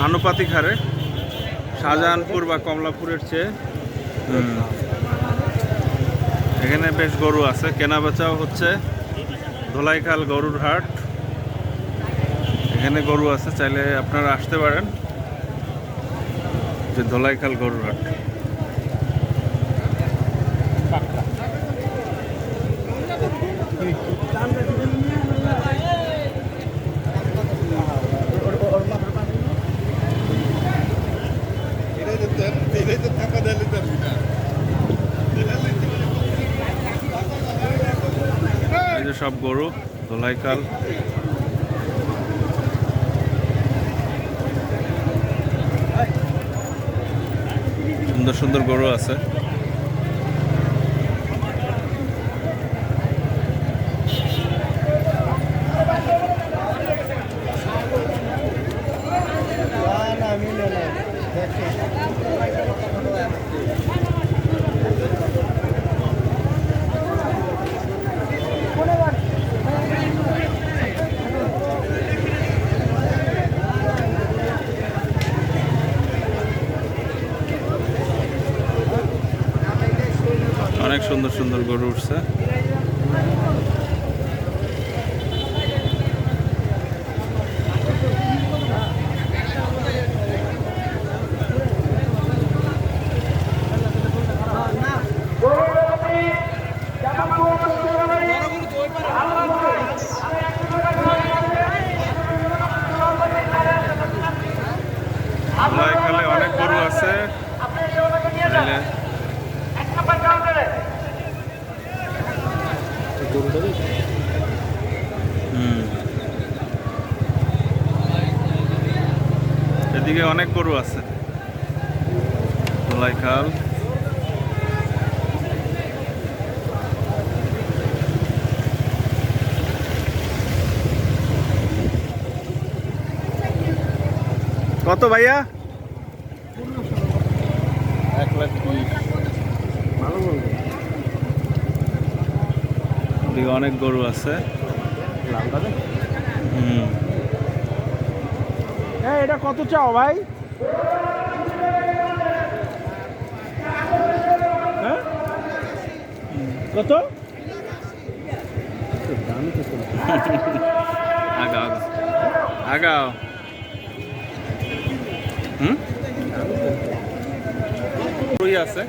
আনুপাতিক হারে শাহজাহানপুর বা কমলাপুরের চেয়ে এখানে বেশ গরু আছে, কেনা বেচাও হচ্ছে। ধোলাইখাল গরুর হাট, এখানে গরু আছে, চাইলে আপনারা আসতে পারেন। যে ধোলাইখাল গরুর হাট। এই যে সব গরু ধোলাইখাল। সুন্দর সুন্দর গরু আছে। অনেক সুন্দর সুন্দর গরু উঠছে। ধোলাইখালে অনেক গরু আছে। এদিকে অনেক গরু আছে ধোলাইখাল। কত ভাইয়া? 1,20,000। ভালো গরু, এদিকে অনেক গরু আছে। এটা কত চাও ভাই? কত? আগাও আগাও। গরুই আছে,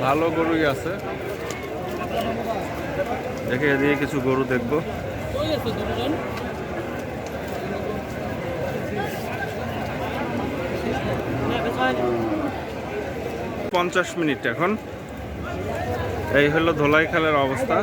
ভালো গরুই আছে। দেখে এদিকে কিছু গরু দেখবো। 50 মিনিট এখন। এই হলো ধোলাইখালের অবস্থা।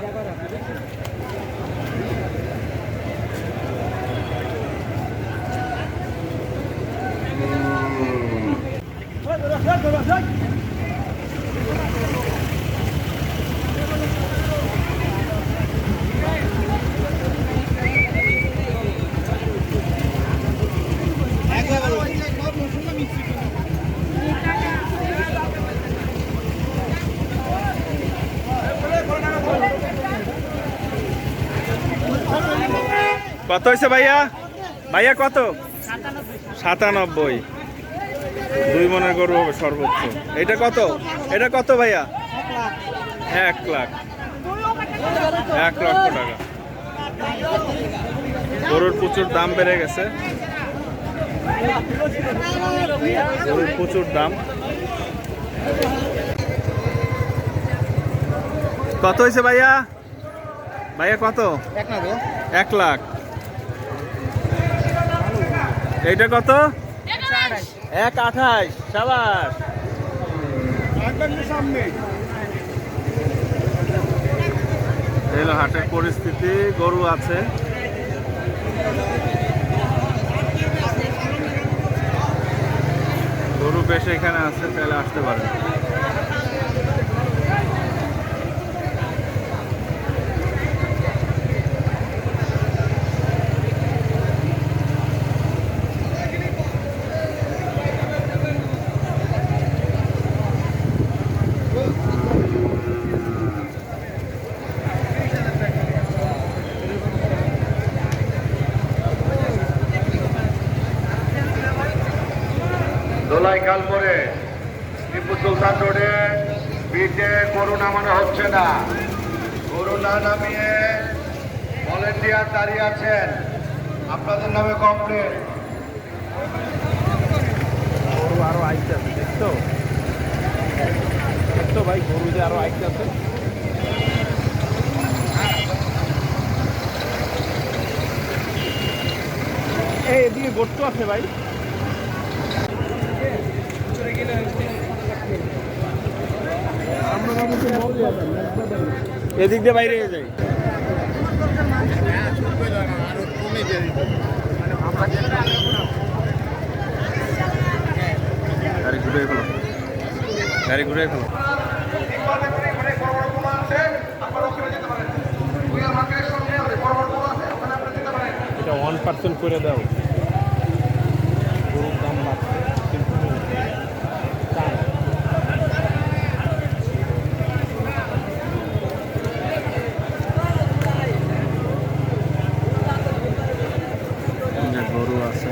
কত হয়েছে ভাইয়া? ভাইয়া কত? 97। 2 মনের গরু হবে সর্বোচ্চ। এটা কত? এটা কত ভাইয়া? 1 লাখ। 1 লক্ষ টাকা। গরুর প্রচুর দাম বেড়ে গেছে, গরুর প্রচুর দাম। কত হয়েছে ভাইয়া? ভাইয়া কত? 1 লাখ। এইটা কত? 1,28,000। সাবাস। এই হলো হাটের পরিস্থিতি। গরু আছে, গরু বেশ এখানে আছে, তাহলে আসতে পারেন। দোলাইখাল মোড়ে টিপু সুলতান রোডে বিচে গরু নামানো হচ্ছে না। গরু না নামিয়ে ভলেন্টিয়ার দাঁড়িয়ে আছেন, আপনাদের নামে কমপ্লেন। গরু আরো আইতে আছে, দেখছো দেখছো ভাই, গরু যে আরো আইতে আছে। এই এদিকে গর্ত আছে ভাই। এদিক দিয়ে বাইরে যাই। গাড়ি ঘুরে ফেলো, গাড়ি ঘুরে ফেলো। এটা 1% করে দাও। গরুর দাম বাড়ছে কিন্তু দাম। যে গরু আছে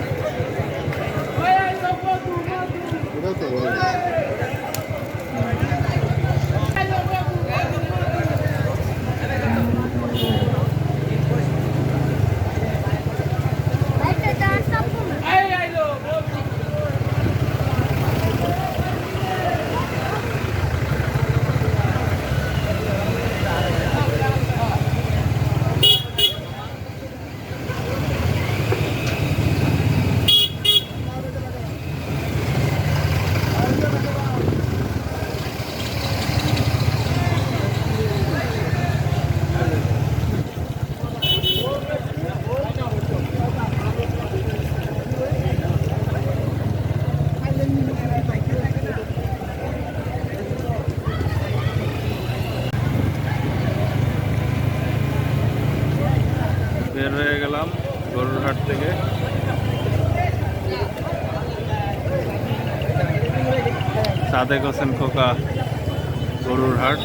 বের হয়ে গেলাম গরুর হাট থেকে। সাদেক হোসেন খোকা গরুর হাট।